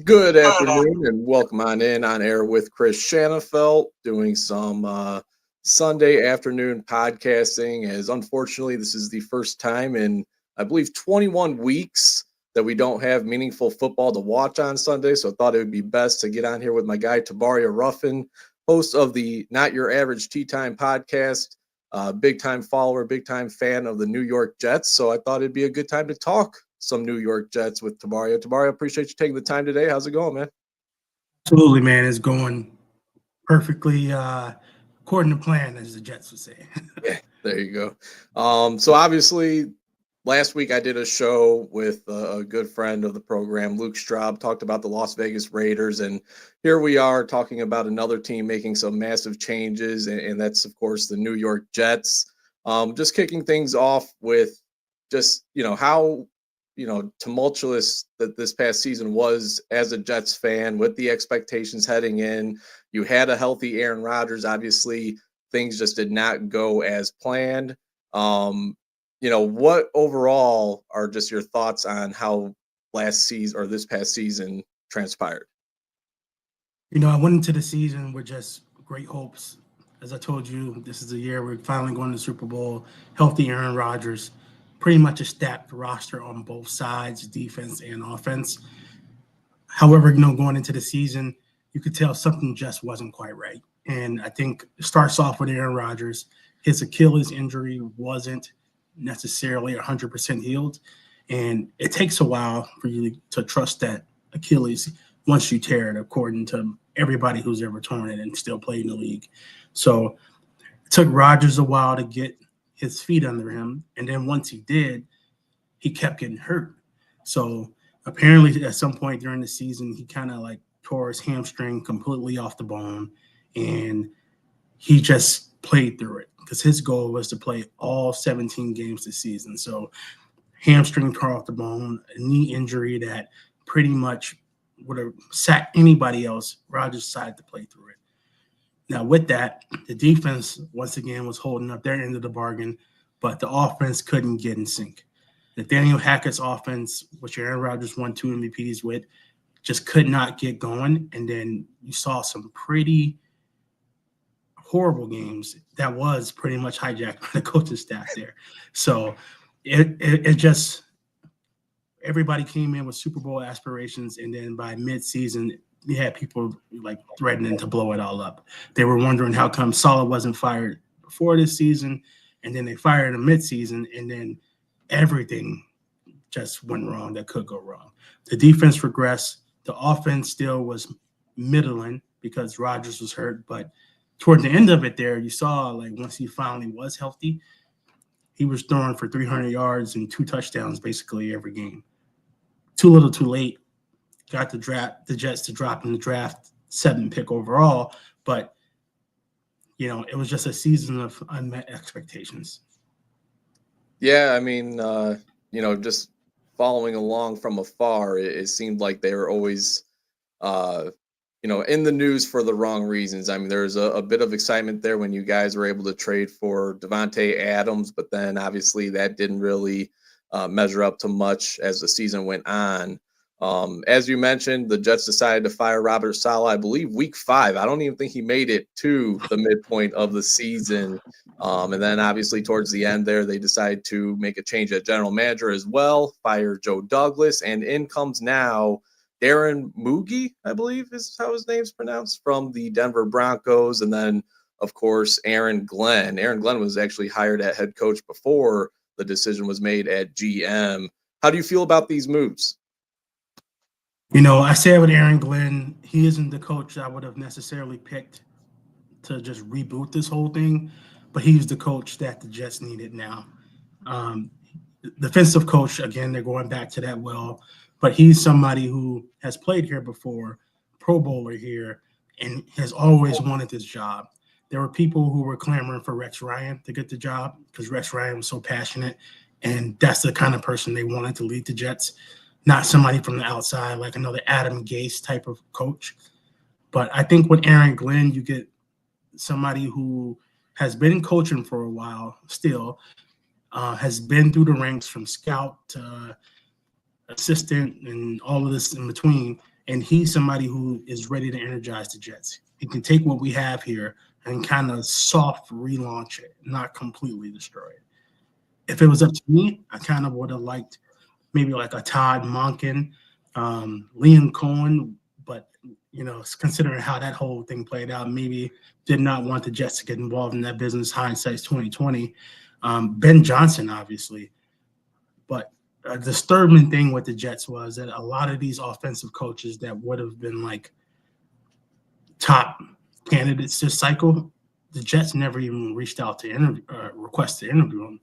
Good afternoon and welcome on in on air with Chris Shanafelt doing some Sunday afternoon podcasting, as unfortunately this is the first time in I believe 21 weeks that we don't have meaningful football to watch on Sunday. So I thought it would be best to get on here with my guy Tobaria Ruffin, host of the Not Your Average Tea Time podcast, big time follower, big time fan of the New York Jets. So I thought it'd be a good time to talk some New York Jets with Tobaria. Tobaria, appreciate you taking the time today. How's it going, man? Absolutely, man. It's going perfectly according to plan, as the Jets would say. Yeah, there you go. So obviously, last week I did a show with a good friend of the program, Luke Straub, talked about the Las Vegas Raiders, and here we are talking about another team making some massive changes, and that's, of course, the New York Jets. Just kicking things off with just, how tumultuous that this past season was as a Jets fan with the expectations heading in. You had a healthy Aaron Rodgers. Obviously, things just did not go as planned. What overall are just your thoughts on how last season or this past season transpired? I went into the season with just great hopes. As I told you, this is the year we're finally going to the Super Bowl. Healthy Aaron Rodgers. Pretty much a stacked roster on both sides, defense and offense. However, going into the season, you could tell something just wasn't quite right. And I think it starts off with Aaron Rodgers. His Achilles injury wasn't necessarily 100% healed. And it takes a while for you to trust that Achilles once you tear it, according to everybody who's ever torn it and still played in the league. So it took Rodgers a while to get his feet under him, and then once he did, he kept getting hurt. So apparently at some point during the season, he kind of tore his hamstring completely off the bone, and he just played through it because his goal was to play all 17 games this season. So hamstring tore off the bone, a knee injury that pretty much would have sat anybody else. Rodgers decided to play through it. Now, with that, the defense, once again, was holding up their end of the bargain, but the offense couldn't get in sync. Nathaniel Hackett's offense, which Aaron Rodgers won 2 MVPs with, just could not get going. And then you saw some pretty horrible games that was pretty much hijacked by the coaching staff there. So it just – everybody came in with Super Bowl aspirations, and then by midseason – you had people threatening to blow it all up. They were wondering how come Saleh wasn't fired before this season, and then they fired him midseason, and then everything just went wrong that could go wrong. The defense regressed. The offense still was middling because Rodgers was hurt, but toward the end of it there, you saw once he finally was healthy, he was throwing for 300 yards and 2 touchdowns basically every game. Too little, too late. Got the Jets to drop in the draft 7th pick overall, but it was just a season of unmet expectations. Yeah, I mean, just following along from afar, it seemed like they were always, in the news for the wrong reasons. I mean, there was a bit of excitement there when you guys were able to trade for Devontae Adams, but then obviously that didn't really measure up to much as the season went on. As you mentioned, the Jets decided to fire Robert Saleh, I believe, week 5. I don't even think he made it to the midpoint of the season. And then obviously towards the end there, they decided to make a change at general manager as well, fire Joe Douglas, and in comes now Darren Mougey, I believe is how his name's pronounced, from the Denver Broncos. And then, of course, Aaron Glenn. Aaron Glenn was actually hired at head coach before the decision was made at GM. How do you feel about these moves? I said with Aaron Glenn, he isn't the coach I would have necessarily picked to just reboot this whole thing, but he's the coach that the Jets needed now. Defensive coach, again, they're going back to that well, but he's somebody who has played here before, Pro Bowler here, and has always wanted this job. There were people who were clamoring for Rex Ryan to get the job because Rex Ryan was so passionate, and that's the kind of person they wanted to lead the Jets. Not somebody from the outside, like another Adam Gase type of coach. But I think with Aaron Glenn, you get somebody who has been coaching for a while still, has been through the ranks from scout to assistant and all of this in between, And he's somebody who is ready to energize the Jets. He can take what we have here and kind of soft relaunch it, not completely destroy it. If it was up to me, I kind of would have liked maybe like a Todd Monken, Liam Cohen, but considering how that whole thing played out, maybe did not want the Jets to get involved in that business. Hindsight's 2020. Ben Johnson, obviously, but a disturbing thing with the Jets was that a lot of these offensive coaches that would have been like top candidates this cycle, the Jets never even reached out to request to interview them.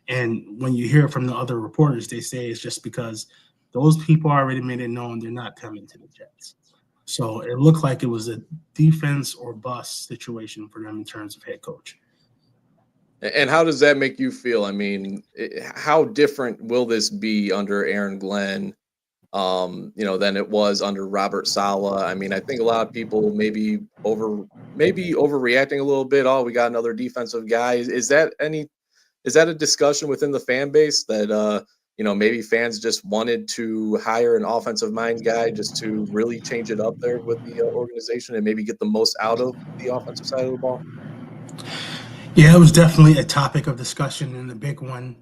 And when you hear from the other reporters, they say it's just because those people already made it known they're not coming to the Jets. So it looked like it was a defense or bust situation for them in terms of head coach. And how does that make you feel? I mean, how different will this be under Aaron Glenn, than it was under Robert Saleh? I mean, I think a lot of people maybe overreacting a little bit. Oh, we got another defensive guy. Is that a discussion within the fan base that maybe fans just wanted to hire an offensive mind guy just to really change it up there with the organization and maybe get the most out of the offensive side of the ball? Yeah, it was definitely a topic of discussion and a big one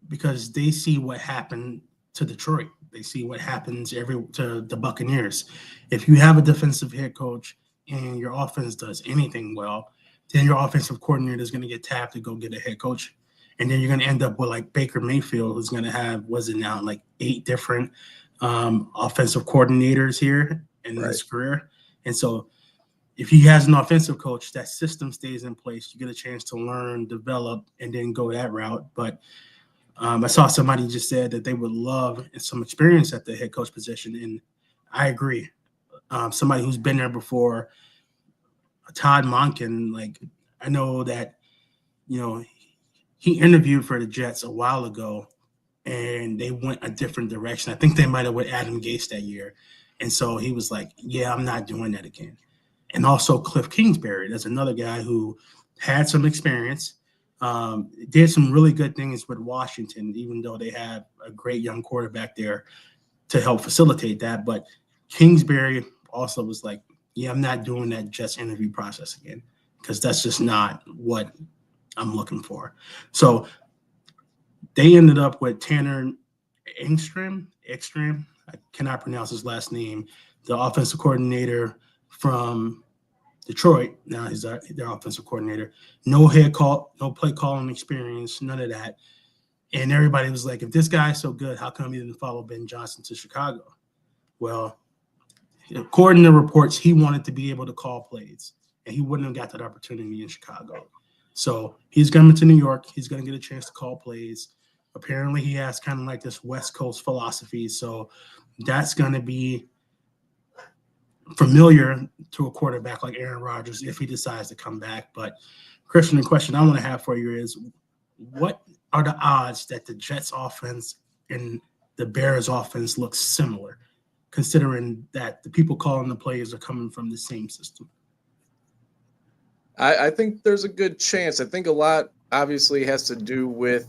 because they see what happened to Detroit. They see what happens to the Buccaneers. If you have a defensive head coach and your offense does anything well, then your offensive coordinator is going to get tapped to go get a head coach. And then you're going to end up with like Baker Mayfield, who's going to have, like 8 different offensive coordinators here in his career. And so if he has an offensive coach, that system stays in place. You get a chance to learn, develop, and then go that route. But I saw somebody just said that they would love some experience at the head coach position. And I agree. Somebody who's been there before, Todd Monken, I know that, he interviewed for the Jets a while ago, and they went a different direction. I think they might have went Adam Gase that year. And so he was like, yeah, I'm not doing that again. And also Cliff Kingsbury, that's another guy who had some experience, did some really good things with Washington, even though they have a great young quarterback there to help facilitate that. But Kingsbury also was like, yeah, I'm not doing that Jets interview process again because that's just not what I'm looking for. So they ended up with Tanner Engstrom. I cannot pronounce his last name. The offensive coordinator from Detroit. Now he's their offensive coordinator. No play calling experience, none of that. And everybody was like, if this guy's so good, how come he didn't follow Ben Johnson to Chicago? Well, according to reports, he wanted to be able to call plays, and he wouldn't have got that opportunity in Chicago. So he's coming to New York. He's going to get a chance to call plays. Apparently, he has kind of like this West Coast philosophy. So that's going to be familiar to a quarterback like Aaron Rodgers if he decides to come back. But, Christian, the question I want to have for you is, what are the odds that the Jets offense and the Bears offense look similar, considering that the people calling the plays are coming from the same system? I think there's a good chance. I think a lot obviously has to do with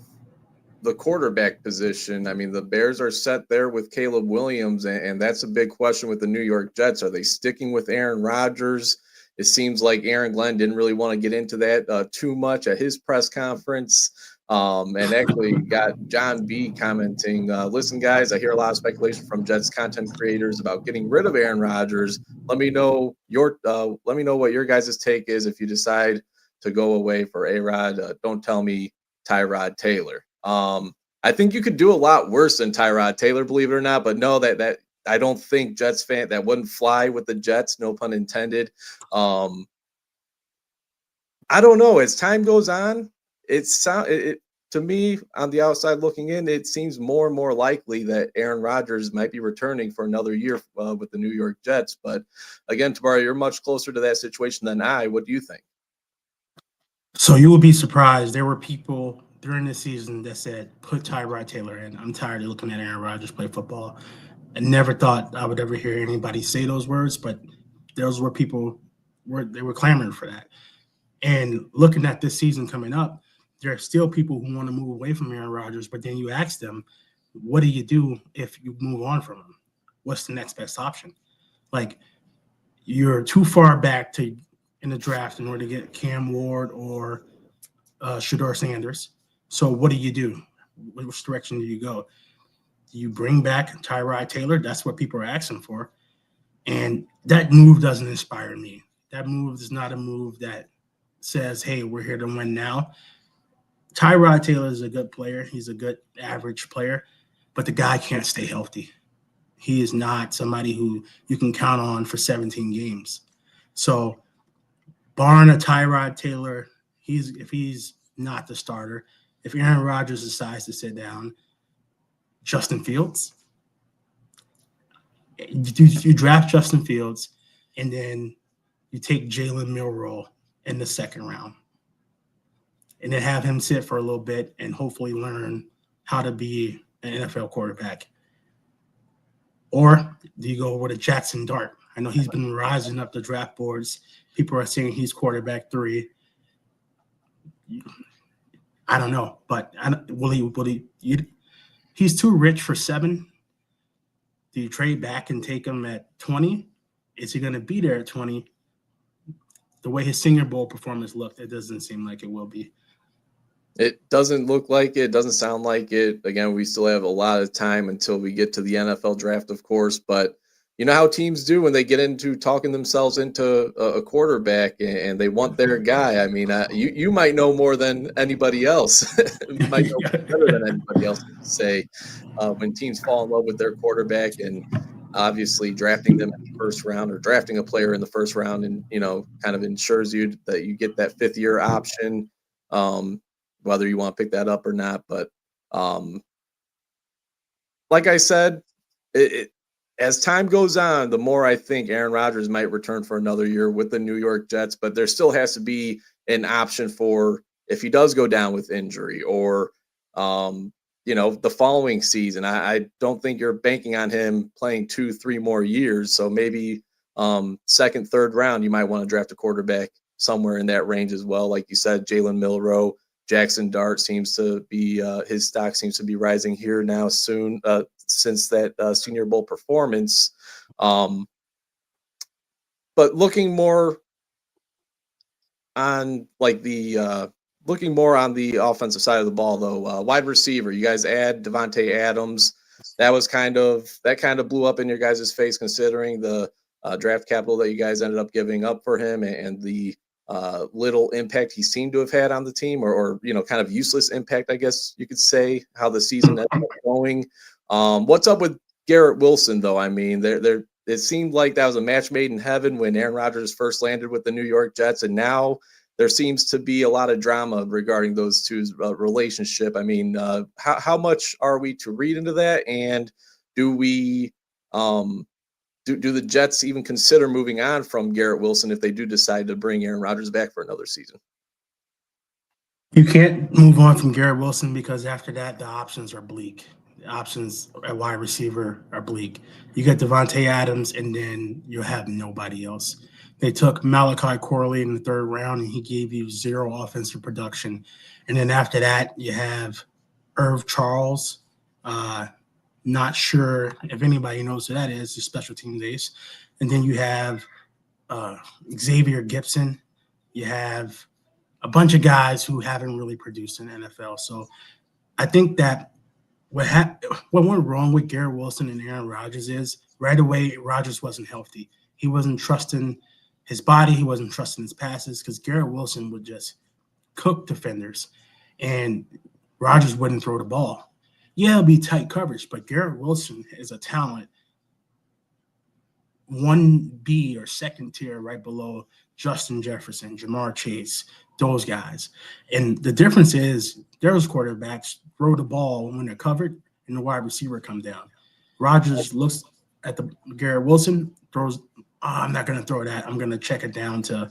the quarterback position. I mean, the Bears are set there with Caleb Williams, and that's a big question with the New York Jets. Are they sticking with Aaron Rodgers? It seems like Aaron Glenn didn't really want to get into that too much at his press conference. And actually got John B commenting, listen, guys, I hear a lot of speculation from Jets content creators about getting rid of Aaron Rodgers. Let me know what your guys' take is if you decide to go away for A-Rod. Don't tell me Tyrod Taylor. I think you could do a lot worse than Tyrod Taylor, believe it or not, but no, that I don't think Jets fan that wouldn't fly with the Jets, no pun intended. I don't know. As time goes on, to me, on the outside looking in, it seems more and more likely that Aaron Rodgers might be returning for another year with the New York Jets. But again, Tobaria, you're much closer to that situation than I. What do you think? So you will be surprised. There were people during the season that said, put Tyrod Taylor in. I'm tired of looking at Aaron Rodgers play football. I never thought I would ever hear anybody say those words, but those were people, they were clamoring for that. And looking at this season coming up, there are still people who want to move away from Aaron Rodgers, but then you ask them, what do you do if you move on from him? What's the next best option? Like, you're too far back in the draft in order to get Cam Ward or Shador Sanders. So what do? Which direction do you go? Do you bring back Tyrod Taylor? That's what people are asking for. And that move doesn't inspire me. That move is not a move that says, hey, we're here to win now. Tyrod Taylor is a good player. He's a good average player, but the guy can't stay healthy. He is not somebody who you can count on for 17 games. So, barring a Tyrod Taylor, if he's not the starter, if Aaron Rodgers decides to sit down, Justin Fields, you draft Justin Fields, and then you take Jalen Milroe in the second round, and then have him sit for a little bit and hopefully learn how to be an NFL quarterback. Or do you go with a Jackson Dart? I know he's been rising up the draft boards. People are saying he's quarterback 3. I don't know, but he's too rich for 7. Do you trade back and take him at 20? Is he going to be there at 20? The way his Senior Bowl performance looked, it doesn't seem like it will be. It doesn't look like it. Doesn't sound like it. Again, we still have a lot of time until we get to the NFL draft, of course. But you know how teams do when they get into talking themselves into a quarterback and they want their guy. I mean, you might know more than anybody else. You might know better than anybody else to say when teams fall in love with their quarterback, and obviously drafting them in the first round or drafting a player in the first round, and kind of ensures you that you get that 5th-year option. Whether you want to pick that up or not. But like I said, as time goes on, the more I think Aaron Rodgers might return for another year with the New York Jets, but there still has to be an option for if he does go down with injury or, the following season. I don't think you're banking on him playing 2-3 more years. So maybe second, third round, you might want to draft a quarterback somewhere in that range as well. Like you said, Jalen Milroe, Jackson Dart seems to be his stock seems to be rising here now soon since that Senior Bowl performance. But looking more on the offensive side of the ball, though, wide receiver, you guys add Devontae Adams. That kind of blew up in your guys' face, considering the draft capital that you guys ended up giving up for him and the little impact he seemed to have had on the team, or kind of useless impact, I guess you could say, how the season ended up going. What's up with Garrett Wilson, though? I mean, it seemed like that was a match made in heaven when Aaron Rodgers first landed with the New York Jets, and now there seems to be a lot of drama regarding those two's relationship. I mean, how much are we to read into that, and do we do the Jets even consider moving on from Garrett Wilson if they do decide to bring Aaron Rodgers back for another season? You can't move on from Garrett Wilson because after that, the options are bleak. The options at wide receiver are bleak. You get Devontae Adams, and then you have nobody else. They took Malachi Corley in the 3rd round, and he gave you 0 offensive production. And then after that, you have Irv Charles. Not sure if anybody knows who that is, the special teams ace. And then you have Xavier Gibson. You have a bunch of guys who haven't really produced in the NFL. So I think that what went wrong with Garrett Wilson and Aaron Rodgers is right away Rodgers wasn't healthy. He wasn't trusting his body. He wasn't trusting his passes because Garrett Wilson would just cook defenders, and Rodgers wouldn't throw the ball. Yeah, it'll be tight coverage, but Garrett Wilson is a talent 1B or second tier right below Justin Jefferson, Jamar Chase, those guys. And the difference is those quarterbacks throw the ball when they're covered and the wide receiver come down. Rodgers looks at the Garrett Wilson, throws, I'm not going to throw that. I'm going to check it down to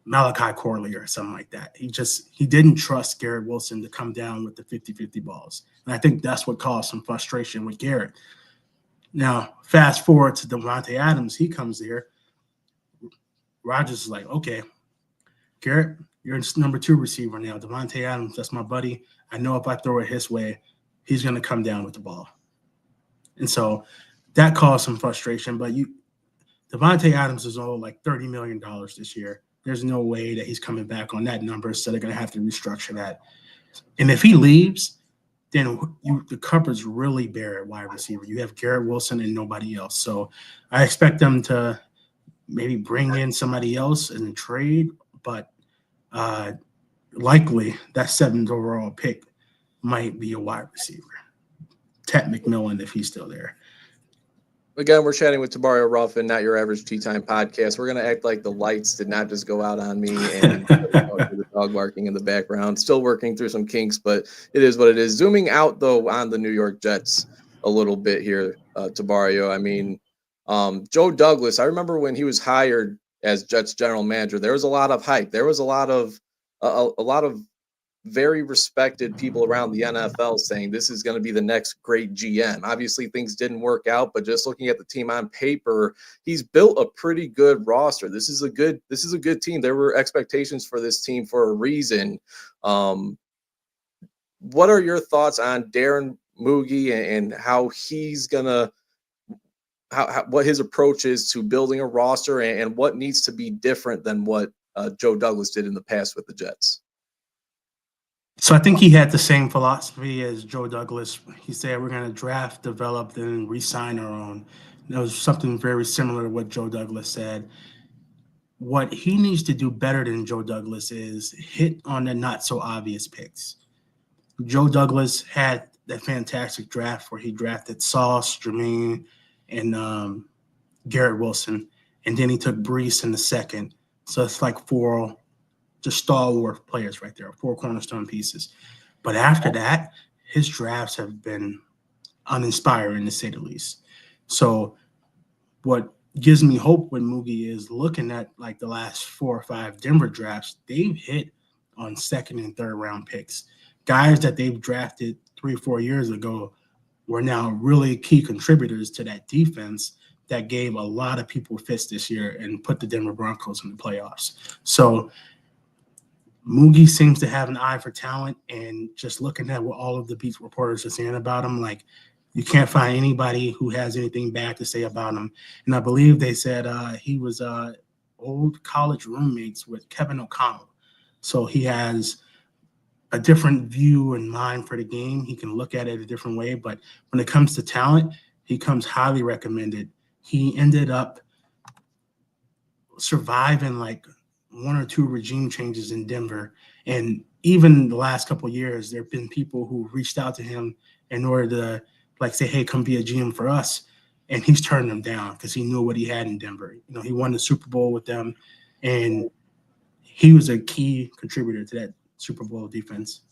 Malachi Corley or something like that. He didn't trust Garrett Wilson to come down with the 50-50 balls. And I think that's what caused some frustration with Garrett. Now, fast forward to Devontae Adams. He comes there. Rodgers is like, okay, Garrett, you're number 2 receiver now. Devontae Adams, that's my buddy. I know if I throw it his way, he's going to come down with the ball. And so that caused some frustration. But Devontae Adams is owed like $30 million this year. There's no way that he's coming back on that number, so they're going to have to restructure that. And if he leaves, then the cupboard's really bare at wide receiver. You have Garrett Wilson and nobody else. So I expect them to maybe bring in somebody else in the trade, but likely that 7th overall pick might be a wide receiver. Ted McMillan, if he's still there. Again, we're chatting with Tobaria Ruffin, Not Your Average Tea Time Podcast. We're going to act like the lights did not just go out on me and the dog barking in the background. Still working through some kinks, but it is what it is. Zooming out, though, on the New York Jets a little bit here, Tobaria. I mean, Joe Douglas, I remember when he was hired as Jets general manager, there was a lot of hype. There was a lot of very respected people around the NFL saying this is going to be the next great GM. Obviously, things didn't work out, but just looking at the team on paper, he's built a pretty good roster. This is a good team. There were expectations for this team for a reason. What are your thoughts on Darren Mougey and how he's gonna what his approach is to building a roster and what needs to be different than what Joe Douglas did in the past with the Jets? So I think he had the same philosophy as Joe Douglas. He said we're going to draft, develop, then re-sign our own. That was something very similar to what Joe Douglas said. What he needs to do better than Joe Douglas is hit on the not so obvious picks. Joe Douglas had that fantastic draft where he drafted Sauce, Jermaine, and Garrett Wilson, and then he took Brees in the second. So it's like 4 just stalwart players right there, 4 cornerstone pieces. But after that, his drafts have been uninspiring, to say the least. So what gives me hope with Mougey is looking at like the last 4 or 5 Denver drafts, they've hit on 2nd and 3rd round picks. Guys that they've drafted 3 or 4 years ago were now really key contributors to that defense that gave a lot of people fits this year and put the Denver Broncos in the playoffs. So Mougey seems to have an eye for talent, and just looking at what all of the beat reporters are saying about him, like you can't find anybody who has anything bad to say about him. And I believe they said he was old college roommates with Kevin O'Connell. So he has a different view and mind for the game. He can look at it a different way, but when it comes to talent, he comes highly recommended. He ended up surviving like 1 or 2 regime changes in Denver. And even the last couple of years, there have been people who reached out to him in order to like say, hey, come be a GM for us. And he's turned them down because he knew what he had in Denver. You know, he won the Super Bowl with them, and he was a key contributor to that Super Bowl defense.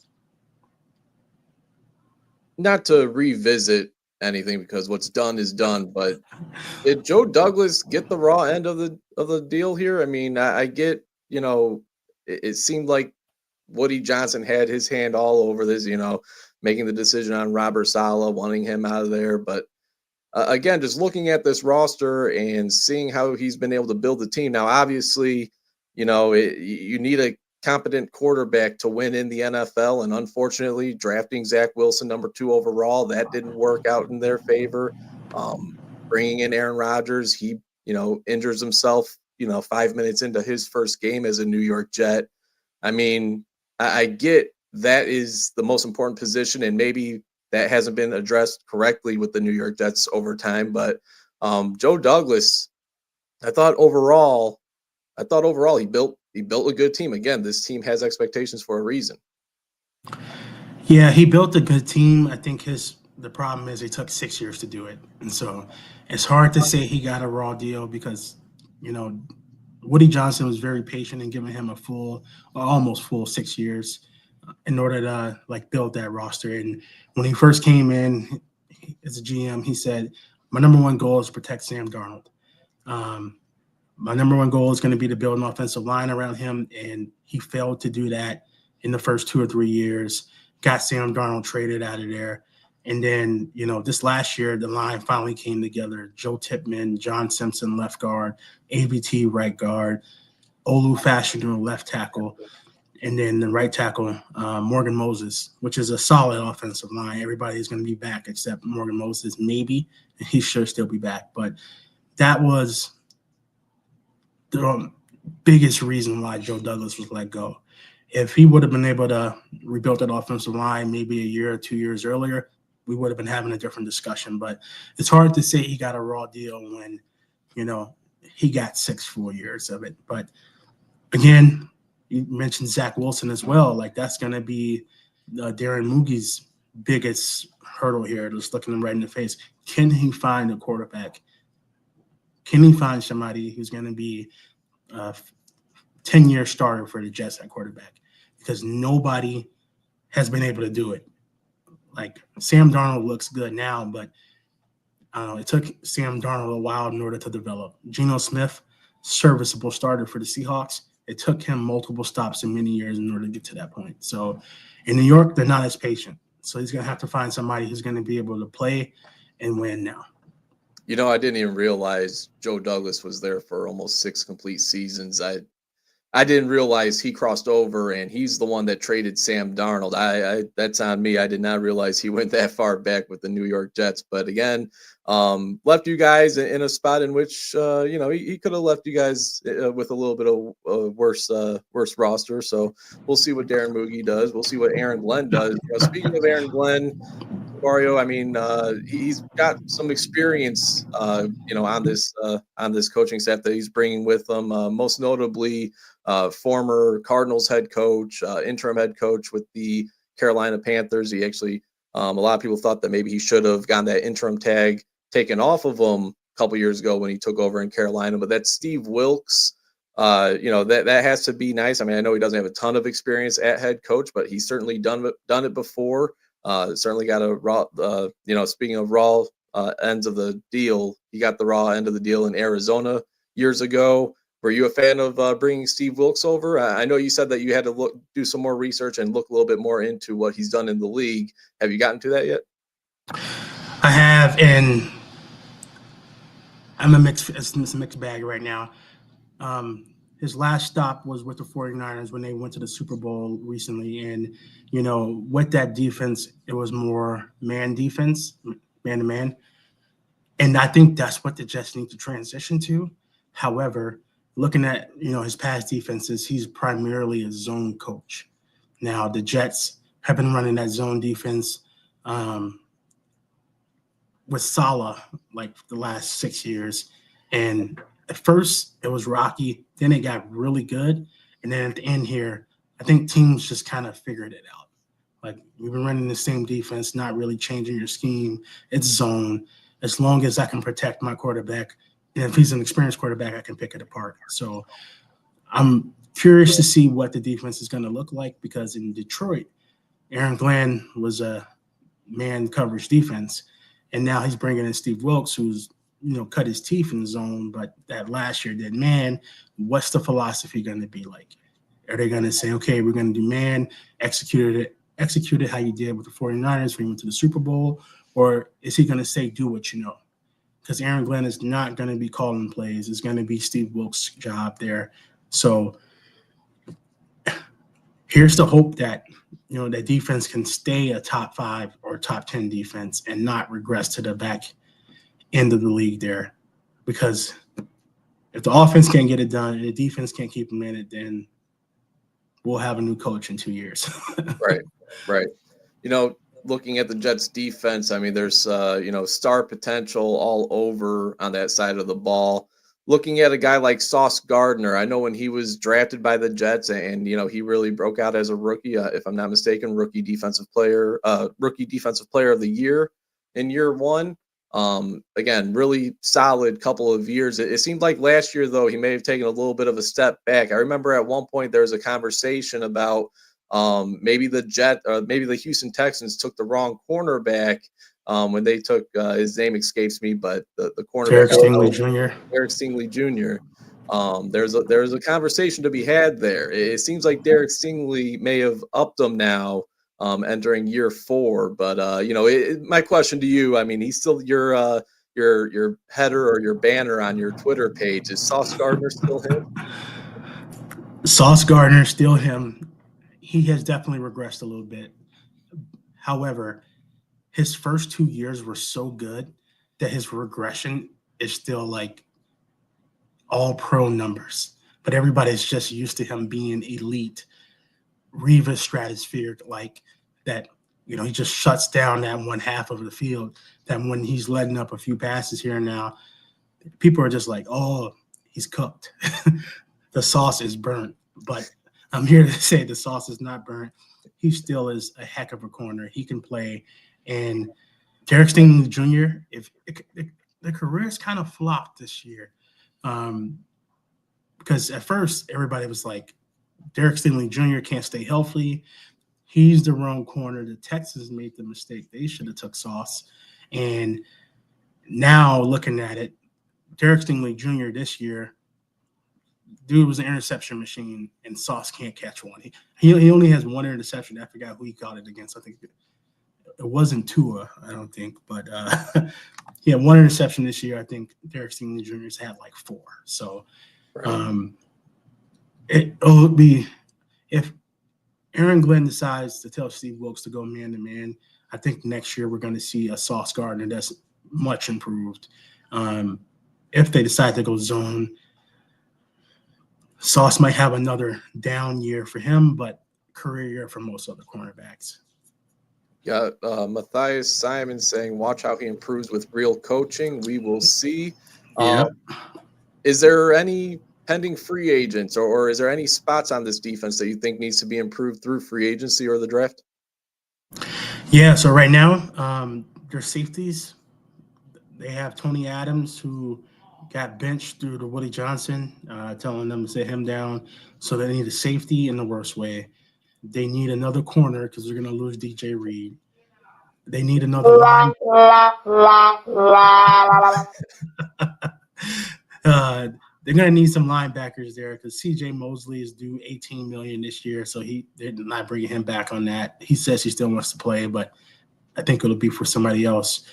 Not to revisit anything because what's done is done, but did Joe Douglas get the raw end of the deal here? I mean, I get, you know, it seemed like Woody Johnson had his hand all over this, you know, making the decision on Robert Saleh, wanting him out of there. But again, just looking at this roster and seeing how he's been able to build the team. Now, obviously, you know, you need a competent quarterback to win in the NFL. And unfortunately, drafting Zach Wilson, number 2 overall, that didn't work out in their favor. Bringing in Aaron Rodgers, he, you know, injures himself, you know, 5 minutes into his first game as a New York Jet. I mean, I get that is the most important position, and maybe that hasn't been addressed correctly with the New York Jets over time. But Joe Douglas, I thought overall he built a good team. Again, this team has expectations for a reason. Yeah, he built a good team. I think the problem is it took 6 years to do it. And so it's hard to say he got a raw deal because, you know, Woody Johnson was very patient in giving him a almost full 6 years in order to like build that roster. And when he first came in as a GM, he said, my number 1 goal is to protect Sam Darnold. My number 1 goal is going to be to build an offensive line around him. And he failed to do that in the first 2 or 3 years, got Sam Darnold traded out of there. And then, you know, this last year, the line finally came together. Joe Tippmann, John Simpson, left guard, ABT, right guard, Olu Fashanu, left tackle. And then the right tackle, Morgan Moses, which is a solid offensive line. Everybody's going to be back except Morgan Moses, maybe, and he should still be back. But that was the biggest reason why Joe Douglas was let go. If he would have been able to rebuild that offensive line maybe a year or 2 years earlier, we would have been having a different discussion. But it's hard to say he got a raw deal when, he got 6 full years of it. But again, you mentioned Zach Wilson as well. Like, that's going to be Darren Mougey's biggest hurdle here, just looking him right in the face. Can he find a quarterback? Can he find somebody who's going to be a 10-year starter for the Jets at quarterback? Because nobody has been able to do it. Like, Sam Darnold looks good now, but it took Sam Darnold a while in order to develop. Geno Smith, serviceable starter for the Seahawks. It took him multiple stops and many years in order to get to that point. So in New York, they're not as patient. So he's going to have to find somebody who's going to be able to play and win now. I didn't even realize Joe Douglas was there for almost 6 complete seasons. I didn't realize he crossed over, and he's the one that traded Sam Darnold. I that's on me. I did not realize he went that far back with the New York Jets. But again, left you guys in a spot in which he could have left you guys with a little bit of worse roster. So we'll see what Darren Mougey does. We'll see what Aaron Glenn does. Speaking of Aaron Glenn, Mario, I mean, he's got some experience, on this coaching staff that he's bringing with him. Most notably, former Cardinals head coach, interim head coach with the Carolina Panthers. He actually, a lot of people thought that maybe he should have gotten that interim tag taken off of him a couple years ago when he took over in Carolina. But that's Steve Wilkes. That has to be nice. I mean, I know he doesn't have a ton of experience at head coach, but he's certainly done it before. Certainly got a raw, speaking of raw ends of the deal, he got the raw end of the deal in Arizona years ago. Were you a fan of bringing Steve Wilkes over? I know you said that you had to do some more research and look a little bit more into what he's done in the league. Have you gotten to that yet? I have, and I'm it's a mixed bag right now. His last stop was with the 49ers when they went to the Super Bowl recently. And, with that defense, it was more man defense, man-to-man. And I think that's what the Jets need to transition to. However, looking at, his past defenses, he's primarily a zone coach. Now, the Jets have been running that zone defense with Saleh like the last 6 years. And at first, it was rocky. Then it got really good. And then at the end here, I think teams just kind of figured it out. Like, we've been running the same defense, not really changing your scheme. It's zone. As long as I can protect my quarterback, and if he's an experienced quarterback, I can pick it apart. So I'm curious to see what the defense is going to look like, because in Detroit, Aaron Glenn was a man coverage defense. And now he's bringing in Steve Wilkes, who's cut his teeth in the zone, but that last year did man. What's the philosophy going to be like? Are they going to say, okay, we're going to do man, execute it how you did with the 49ers when you went to the Super Bowl? Or is he going to say, do what you know? Because Aaron Glenn is not going to be calling plays. It's going to be Steve Wilkes' job there. So here's the hope that, that defense can stay a top 5 or top 10 defense and not regress to the back end of the league there. Because if the offense can't get it done and the defense can't keep them in it, then we'll have a new coach in 2 years. Right. Looking at the Jets defense, I mean, there's, star potential all over on that side of the ball. Looking at a guy like Sauce Gardner, I know when he was drafted by the Jets and, he really broke out as a rookie, if I'm not mistaken, rookie defensive player of the year in year one. Again, really solid couple of years. It seemed like last year, though, he may have taken a little bit of a step back. I remember at one point there was a conversation about maybe the Houston Texans took the wrong cornerback when they took his name escapes me, but the cornerback Derek Stingley Jr. There's a conversation to be had there. It seems like Derek Stingley may have upped him now entering year 4, but my question to you, I mean, he's still your header or your banner on your Twitter page. Is Sauce Gardner still him? Sauce Gardner still him. he has definitely regressed a little bit. However, his first 2 years were so good that his regression is still like all pro numbers. But everybody's just used to him being elite, Reva stratospheric, like that. He just shuts down that one half of the field. That when he's letting up a few passes here and now, people are just like, oh, he's cooked. The sauce is burnt. But I'm here to say the sauce is not burnt. He still is a heck of a corner. He can play. And Derek Stingley Jr., if the career's kind of flopped this year. Because at first everybody was like, Derek Stingley Jr. can't stay healthy. He's the wrong corner. The Texans made the mistake. They should have took Sauce. And now looking at it, Derek Stingley Jr. this year, dude was an interception machine, and Sauce can't catch one. He only has one interception. I forgot who he caught it against. I think it wasn't Tua, I don't think. But he had one interception this year. I think Derek Stingley Jr. has had like 4. So it'll be if Aaron Glenn decides to tell Steve Wilks to go man-to-man, I think next year we're going to see a Sauce Gardner that's much improved. If they decide to go zone, Sauce might have another down year for him, but career year for most other cornerbacks. Yeah, Matthias Simon saying, watch how he improves with real coaching. We will see. Is there any pending free agents or is there any spots on this defense that you think needs to be improved through free agency or the draft? Yeah, so right now, their safeties, they have Tony Adams, who got benched due to Woody Johnson, telling them to sit him down. So they need a safety in the worst way. They need another corner because they're going to lose DJ Reed. They need another line. They're going to need some linebackers there because C.J. Mosley is due $18 million this year, so they're not bringing him back on that. He says he still wants to play, but I think it'll be for somebody else.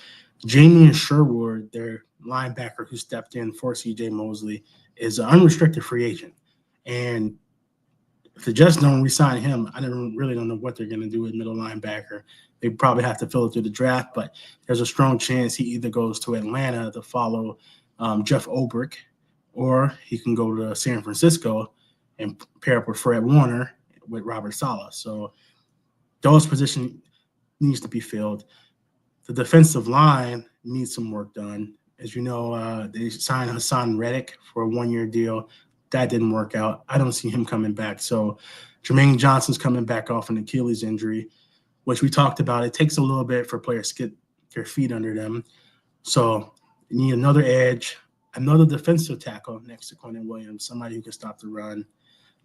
Jamie Sherwood, their linebacker who stepped in for C.J. Mosley, is an unrestricted free agent. And if they just don't re-sign him, I really don't know what they're going to do with middle linebacker. They probably have to fill it through the draft, but there's a strong chance he either goes to Atlanta to follow Jeff Ulbrich, or he can go to San Francisco and pair up with Fred Warner with Robert Saleh. So those positions needs to be filled. The defensive line needs some work done. As you know, they signed Hassan Reddick for a 1-year deal. That didn't work out. I don't see him coming back. So Jermaine Johnson's coming back off an Achilles injury, which we talked about. It takes a little bit for players to get their feet under them. So you need another edge, another defensive tackle next to Quentin Williams, somebody who can stop the run,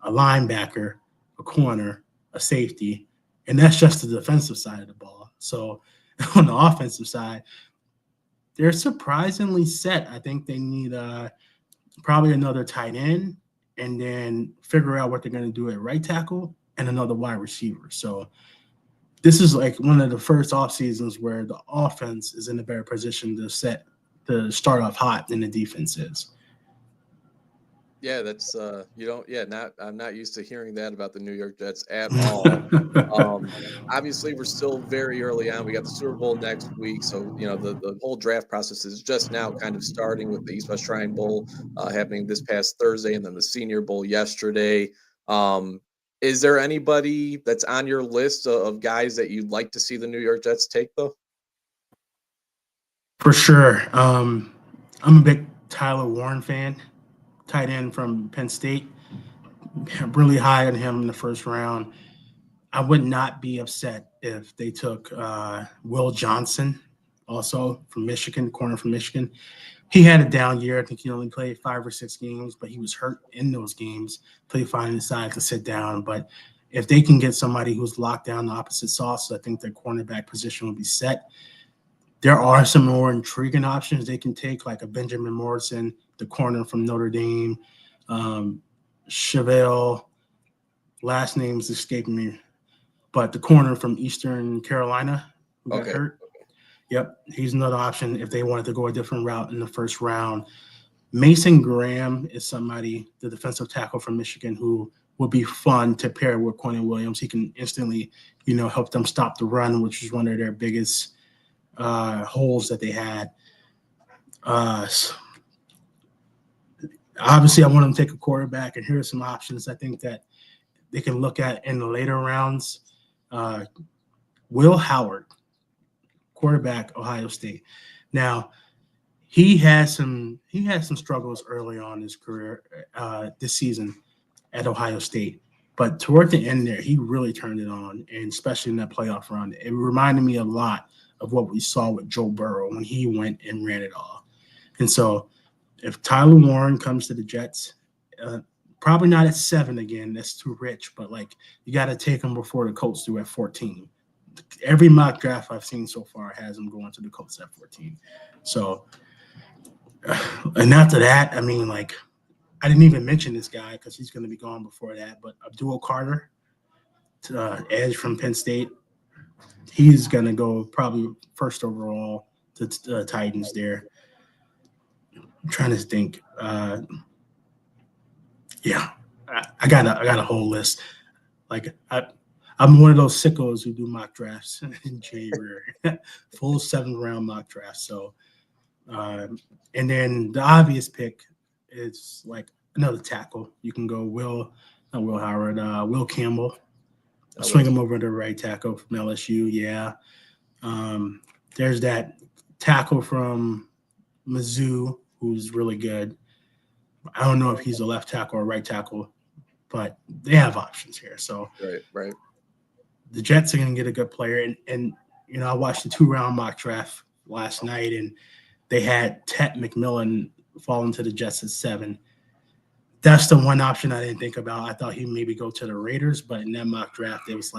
a linebacker, a corner, a safety, and that's just the defensive side of the ball. So on the offensive side, they're surprisingly set. I think they need probably another tight end and then figure out what they're going to do at right tackle and another wide receiver. So this is like one of the first off seasons where the offense is in a better position to start off hot than the defense is. Yeah, that's I'm not used to hearing that about the New York Jets at all. Obviously, we're still very early on. We got the Super Bowl next week, so the whole draft process is just now kind of starting with the East West Shrine Bowl happening this past Thursday, and then the Senior Bowl yesterday. Is there anybody that's on your list of guys that you'd like to see the New York Jets take, though? For sure. I'm a big Tyler Warren fan. Tight end from Penn State. I'm really high on him in the first round. I would not be upset if they took Will Johnson, also from Michigan, corner from Michigan. He had a down year. I think he only played 5 or 6 games, but he was hurt in those games. Played fine and decided to sit down. But if they can get somebody who's locked down the opposite sauce, I think their cornerback position will be set. There are some more intriguing options they can take, like a Benjamin Morrison, the corner from Notre Dame, Chevelle, last name's escaping me, but the corner from Eastern Carolina who got hurt. Yep, he's another option if they wanted to go a different route in the first round. Mason Graham is somebody, the defensive tackle from Michigan, who would be fun to pair with Quentin Williams. He can instantly, help them stop the run, which is one of their biggest holes that they had. Obviously, I want them to take a quarterback, and here are some options I think that they can look at in the later rounds. Will Howard, quarterback, Ohio State. Now, he had some struggles early on in his career this season at Ohio State, but toward the end there, he really turned it on, and especially in that playoff run, it reminded me a lot of what we saw with Joe Burrow when he went and ran it all. And so, if Tyler Warren comes to the Jets, probably not at 7 again. That's too rich, but you got to take him before the Colts do at 14. Every mock draft I've seen so far has him going to the Colts at 14. So, and after that, I didn't even mention this guy because he's going to be gone before that. But Abdul Carter, edge from Penn State, he's going to go probably first overall to the Titans there. I'm trying to think. I got a whole list. I'm one of those sickos who do mock drafts in January, full 7th-round mock drafts. So, and then the obvious pick is another tackle. You can go Will Campbell. Swing him over to right tackle from LSU. Yeah. There's that tackle from Mizzou who's really good. I don't know if he's a left tackle or right tackle, but they have options here. So right. The Jets are going to get a good player. And I watched the 2-round mock draft last night, and they had Tet McMillan falling to the Jets at 7. That's the one option I didn't think about. I thought he'd maybe go to the Raiders, but in that mock draft, it was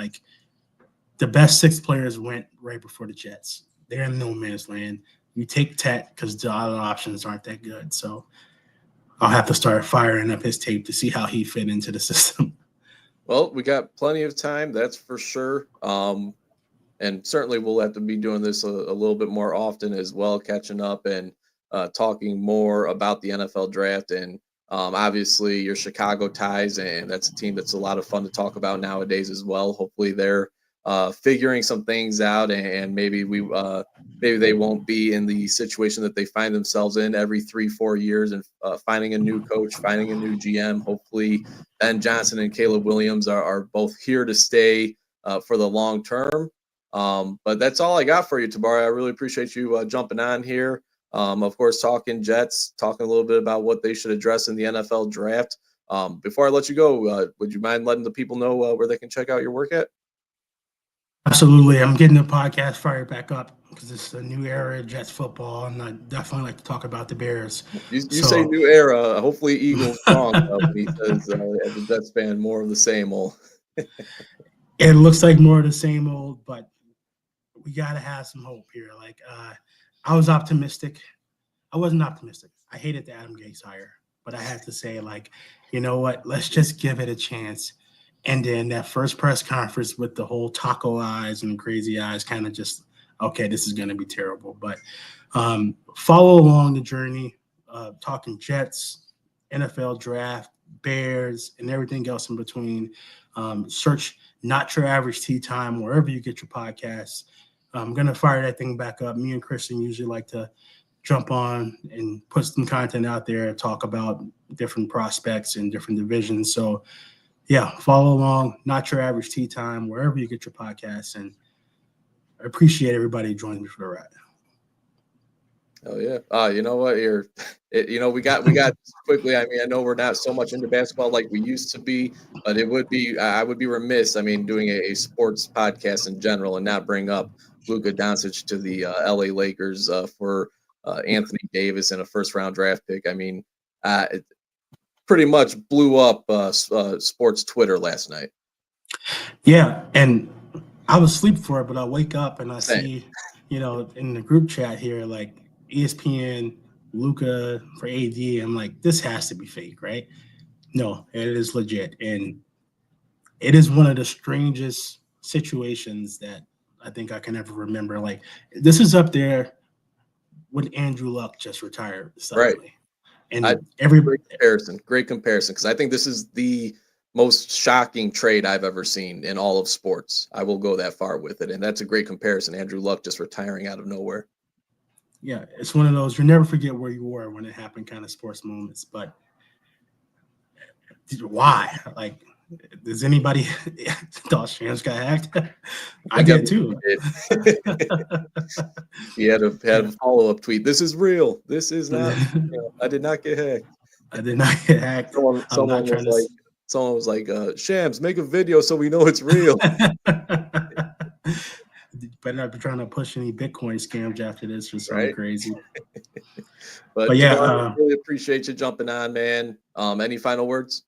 the best 6 players went right before the Jets. They're in no man's land. You take Tet because the other options aren't that good. So I'll have to start firing up his tape to see how he fit into the system. Well, we got plenty of time, that's for sure. And certainly we'll have to be doing this a little bit more often as well, catching up and talking more about the NFL draft and obviously your Chicago ties. And that's a team that's a lot of fun to talk about nowadays as well. Hopefully they're figuring some things out, and maybe they won't be in the situation that they find themselves in every 3-4 years and finding a new coach, finding a new GM. Hopefully Ben Johnson and Caleb Williams are both here to stay for the long term. But that's all I got for you, Tobaria. I really appreciate you jumping on here. Of course, talking Jets, talking a little bit about what they should address in the NFL draft. Before I let you go, would you mind letting the people know where they can check out your work at? Absolutely. I'm getting the podcast fired back up because it's a new era of Jets football, and I definitely like to talk about the Bears. You say new era. Hopefully Eagles wrong when he says, as a Jets fan, more of the same old. It looks like more of the same old, but we got to have some hope here. I was optimistic. I wasn't optimistic. I hated the Adam Gase hire, but I had to say, you know what? Let's just give it a chance. And then that first press conference with the whole taco eyes and crazy eyes kind of just, okay, this is going to be terrible. But follow along the journey, talking Jets, NFL draft, Bears, and everything else in between. Search Not Your Average Tea Time wherever you get your podcasts. I'm going to fire that thing back up. Me and Kristen usually like to jump on and put some content out there, talk about different prospects and different divisions. So, yeah, follow along, Not Your Average Tea Time, wherever you get your podcasts. And I appreciate everybody joining me for the ride. Oh yeah. You know what? We got quickly. I mean, I know we're not so much into basketball like we used to be, but I would be remiss. I mean, doing a sports podcast in general and not bring up Luka Doncic to the LA Lakers for Anthony Davis and a first-round draft pick. I mean, it pretty much blew up sports Twitter last night. Yeah, and I was asleep for it, but I wake up and I see, in the group chat here, ESPN, Luka for AD. I'm like, this has to be fake, right? No, it is legit. And it is one of the strangest situations that I think I can ever remember. This is up there when Andrew Luck just retired suddenly. Right. And great comparison, because I think this is the most shocking trade I've ever seen in all of sports. I will go that far with it. And that's a great comparison. Andrew Luck just retiring out of nowhere. Yeah, it's one of those you never forget where you were when it happened kind of sports moments. But why? Like, does anybody thought Shams got hacked? I did too. He had a follow-up tweet. This is real. This is not. I did not get hacked. I did not get hacked. Someone was like, Shams, make a video so we know it's real. Better not be trying to push any Bitcoin scams after this or something crazy. but yeah, I really appreciate you jumping on, man. Any final words?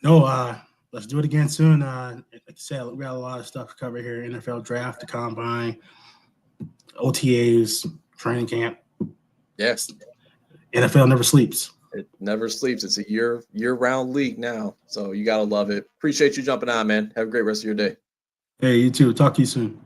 No, let's do it again soon. Like I said, we got a lot of stuff to cover here. NFL draft, the combine, OTAs, training camp. Yes. NFL never sleeps. It never sleeps. It's a year-round league now. So you got to love it. Appreciate you jumping on, man. Have a great rest of your day. Hey, you too. Talk to you soon.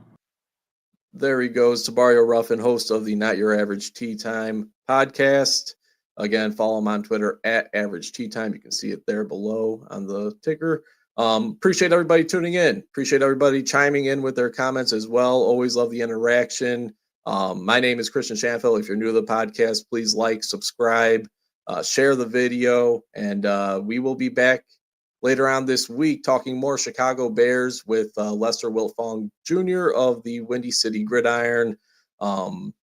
There he goes, Tobaria Ruffin, host of the Not Your Average Tea Time podcast. Again, follow him on Twitter at Average Tea Time. You can see it there below on the ticker. Appreciate everybody tuning in. Appreciate everybody chiming in with their comments as well. Always love the interaction. My name is Christian Shanfield. If you're new to the podcast, please like, subscribe, share the video, and we will be back later on this week talking more Chicago Bears with Lester Wiltfong Jr. of the Windy City Gridiron.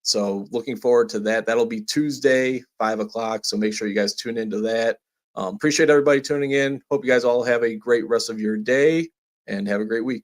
So looking forward to that. That'll be Tuesday, 5:00. So make sure you guys tune into that. Appreciate everybody tuning in. Hope you guys all have a great rest of your day and have a great week.